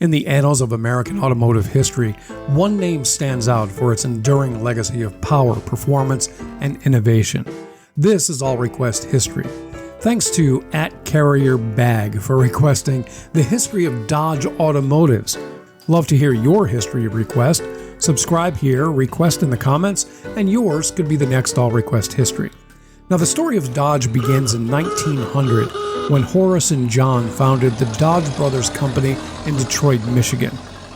In the annals of American automotive history, one name stands out for its enduring legacy of power, performance, and innovation. This is All Request History. Thanks to @CarrierBag for requesting the history of Dodge automotives. Love to hear your history request. Subscribe here, request in the comments, and yours could be the next All Request History. Now, the story of Dodge begins in 1900 when Horace and John founded the Dodge Brothers Company in Detroit, Michigan.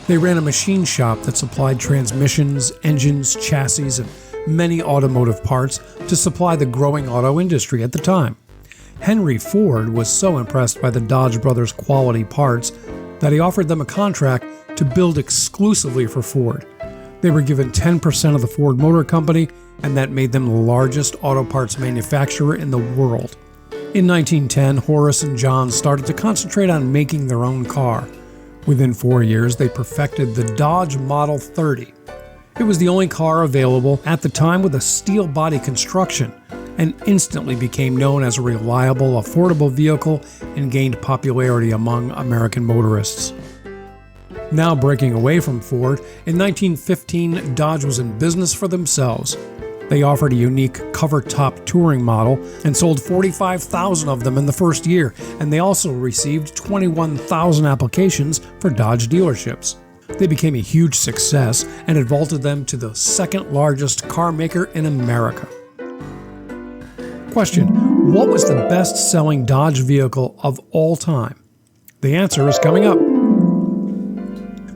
They ran a machine shop that supplied transmissions, engines, chassis, and many automotive parts to supply the growing auto industry at the time. Henry Ford was so impressed by the Dodge Brothers' quality parts that he offered them a contract to build exclusively for Ford. They were given 10% of the Ford Motor Company, and that made them the largest auto parts manufacturer in the world. In 1910, Horace and John started to concentrate on making their own car. Within 4 years, they perfected the Dodge Model 30. It was the only car available at the time with a steel body construction, and instantly became known as a reliable, affordable vehicle and gained popularity among American motorists. Now breaking away from Ford, in 1915, Dodge was in business for themselves. They offered a unique cover-top touring model and sold 45,000 of them in the first year, and they also received 21,000 applications for Dodge dealerships. They became a huge success, and it vaulted them to the second largest car maker in America. Question: what was the best-selling Dodge vehicle of all time? The answer is coming up.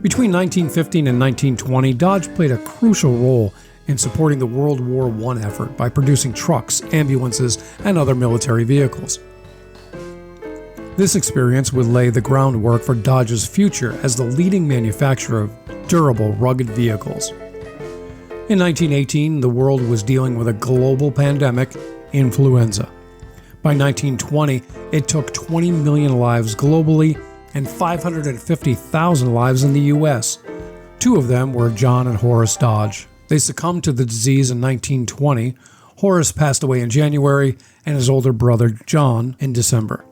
Between 1915 and 1920, Dodge played a crucial role in supporting the World War I effort by producing trucks, ambulances, and other military vehicles. This experience would lay the groundwork for Dodge's future as the leading manufacturer of durable, rugged vehicles. In 1918, the world was dealing with a global pandemic, influenza. By 1920, it took 20 million lives globally and 550,000 lives in the U.S. Two of them were John and Horace Dodge. They succumbed to the disease in 1920. Horace passed away in January, and his older brother, John, in December.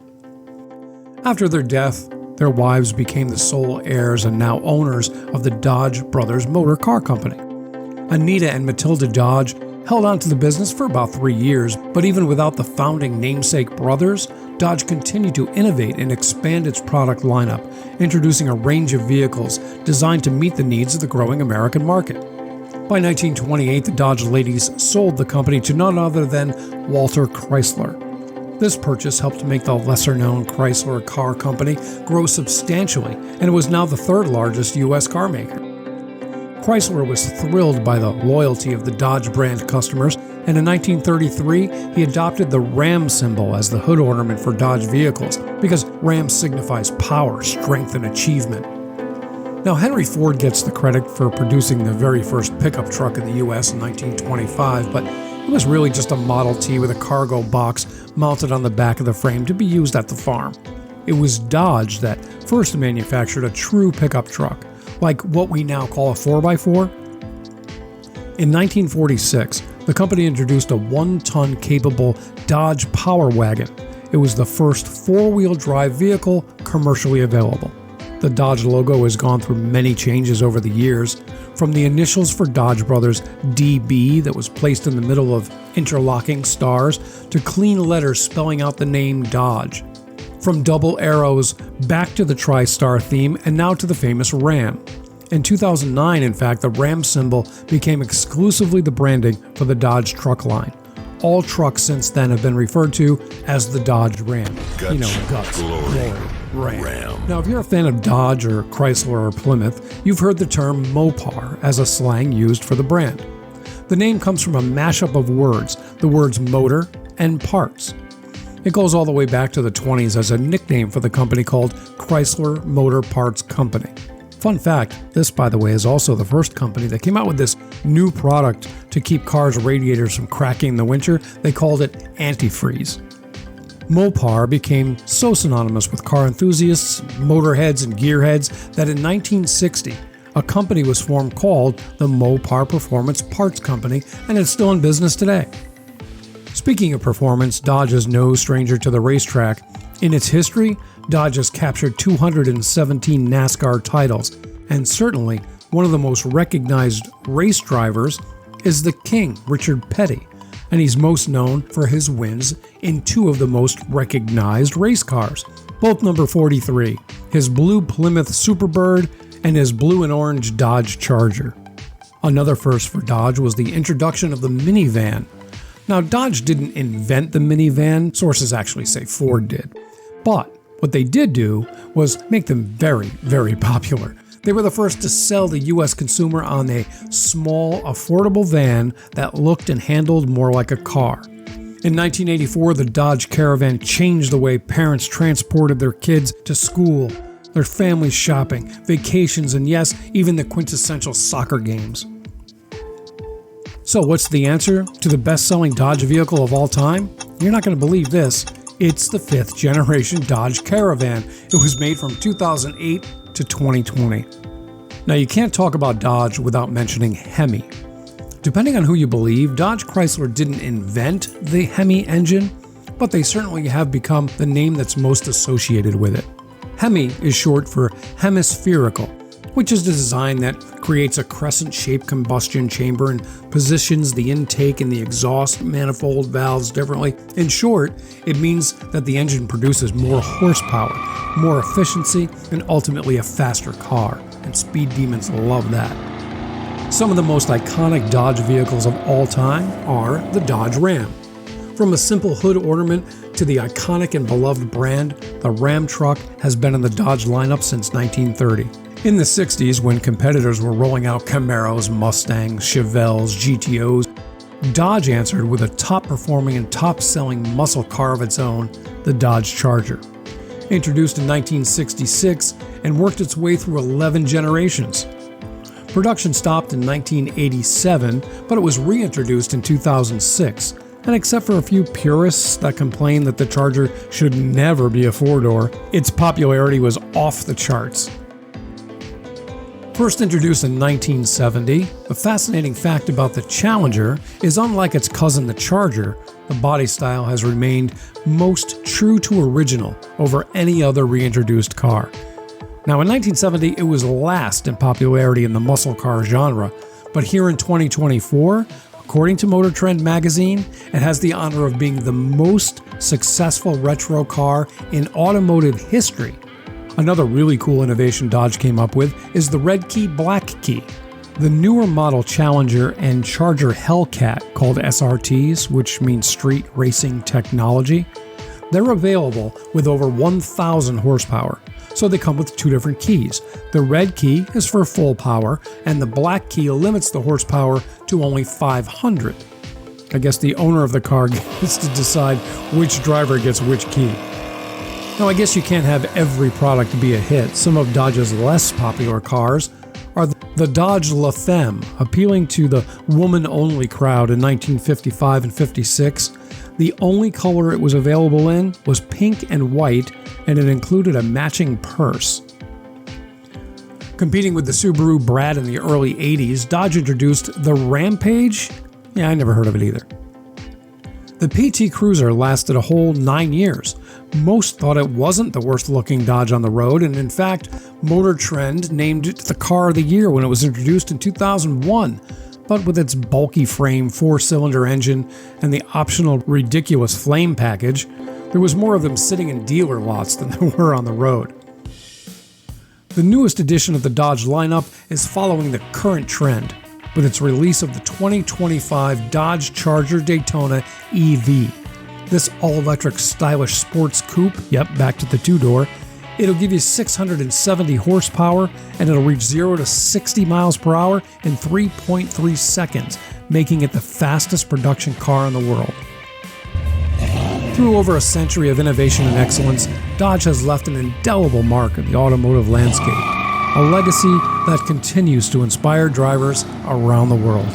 After their death, their wives became the sole heirs and now owners of the Dodge Brothers Motor Car Company. Anita and Matilda Dodge held on to the business for about 3 years, but even without the founding namesake brothers, Dodge continued to innovate and expand its product lineup, introducing a range of vehicles designed to meet the needs of the growing American market. By 1928, the Dodge ladies sold the company to none other than Walter Chrysler. This purchase helped make the lesser-known Chrysler Car Company grow substantially, and it was now the third largest U.S. car maker. Chrysler was thrilled by the loyalty of the Dodge brand customers, and in 1933, he adopted the Ram symbol as the hood ornament for Dodge vehicles, because Ram signifies power, strength, and achievement. Now, Henry Ford gets the credit for producing the very first pickup truck in the U.S. in 1925, but it was really just a Model T with a cargo box mounted on the back of the frame to be used at the farm. It was Dodge that first manufactured a true pickup truck, like what we now call a 4x4. In 1946, the company introduced a 1-ton capable Dodge Power Wagon. It was the first four-wheel drive vehicle commercially available. The Dodge logo has gone through many changes over the years, from the initials for Dodge Brothers DB that was placed in the middle of interlocking stars to clean letters spelling out the name Dodge. From double arrows back to the tri-star theme and now to the famous Ram. In 2009, in fact, the Ram symbol became exclusively the branding for the Dodge truck line. All trucks since then have been referred to as the Dodge Ram. Guts, glory, Ram. Now, if you're a fan of Dodge or Chrysler or Plymouth, you've heard the term Mopar as a slang used for the brand. The name comes from a mashup of words, the words motor and parts. It goes all the way back to the 20s as a nickname for the company called Chrysler Motor Parts Company. Fun fact, this, by the way, is also the first company that came out with this new product to keep cars' radiators from cracking in the winter. They called it antifreeze. Mopar became so synonymous with car enthusiasts, motorheads, and gearheads that in 1960, a company was formed called the Mopar Performance Parts Company, and it's still in business today. Speaking of performance, Dodge is no stranger to the racetrack. In its history, Dodge has captured 217 NASCAR titles, and certainly one of the most recognized race drivers is the King, Richard Petty, and he's most known for his wins in two of the most recognized race cars, both number 43, his blue Plymouth Superbird and his blue and orange Dodge Charger. Another first for Dodge was the introduction of the minivan. Now, Dodge didn't invent the minivan, sources actually say Ford did, but what they did do was make them very, very popular. They were the first to sell the U.S. consumer on a small, affordable van that looked and handled more like a car. In 1984, the Dodge Caravan changed the way parents transported their kids to school, their families shopping, vacations, and yes, even the quintessential soccer games. So what's the answer to the best-selling Dodge vehicle of all time? You're not going to believe this. It's the 5th generation Dodge Caravan. It was made from 2008 to 2020. Now, you can't talk about Dodge without mentioning HEMI. Depending on who you believe, Dodge Chrysler didn't invent the HEMI engine, but they certainly have become the name that's most associated with it. HEMI is short for hemispherical, which is the design that creates a crescent-shaped combustion chamber and positions the intake and the exhaust manifold valves differently. In short, it means that the engine produces more horsepower, more efficiency, and ultimately a faster car, and speed demons love that. Some of the most iconic Dodge vehicles of all time are the Dodge Ram. From a simple hood ornament to the iconic and beloved brand, the Ram truck has been in the Dodge lineup since 1930. In the 60s, when competitors were rolling out Camaros, Mustangs, Chevelles, GTOs, Dodge answered with a top-performing and top-selling muscle car of its own, the Dodge Charger. Introduced in 1966 and worked its way through 11 generations. Production stopped in 1987, but it was reintroduced in 2006, and except for a few purists that complain that the Charger should never be a four-door, its popularity was off the charts. First introduced in 1970, the fascinating fact about the Challenger is unlike its cousin the Charger, the body style has remained most true to original over any other reintroduced car. Now in 1970, it was last in popularity in the muscle car genre, but here in 2024, according to Motor Trend magazine, it has the honor of being the most successful retro car in automotive history. Another really cool innovation Dodge came up with is the red key, black key. The newer model Challenger and Charger Hellcat, called SRTs, which means street racing technology, they're available with over 1,000 horsepower. So they come with two different keys. The red key is for full power, and the black key limits the horsepower to only 500. I guess the owner of the car gets to decide which driver gets which key. Now, I guess you can't have every product be a hit. Some of Dodge's less popular cars are the Dodge La Femme, appealing to the woman-only crowd in 1955 and 56. The only color it was available in was pink and white, and it included a matching purse. Competing with the Subaru Brat in the early 80s, Dodge introduced the Rampage? Yeah, I never heard of it either. The PT Cruiser lasted a whole 9 years. Most thought it wasn't the worst looking Dodge on the road, and in fact, Motor Trend named it the car of the year when it was introduced in 2001. But with its bulky frame, 4-cylinder engine, and the optional ridiculous flame package, there was more of them sitting in dealer lots than there were on the road. The newest edition of the Dodge lineup is following the current trend, with its release of the 2025 Dodge Charger Daytona EV. This all-electric stylish sports coupe, back to the two-door, it'll give you 670 horsepower and it'll reach 0 to 60 miles per hour in 3.3 seconds, making it the fastest production car in the world. Through over a century of innovation and excellence, Dodge has left an indelible mark in the automotive landscape, a legacy that continues to inspire drivers around the world.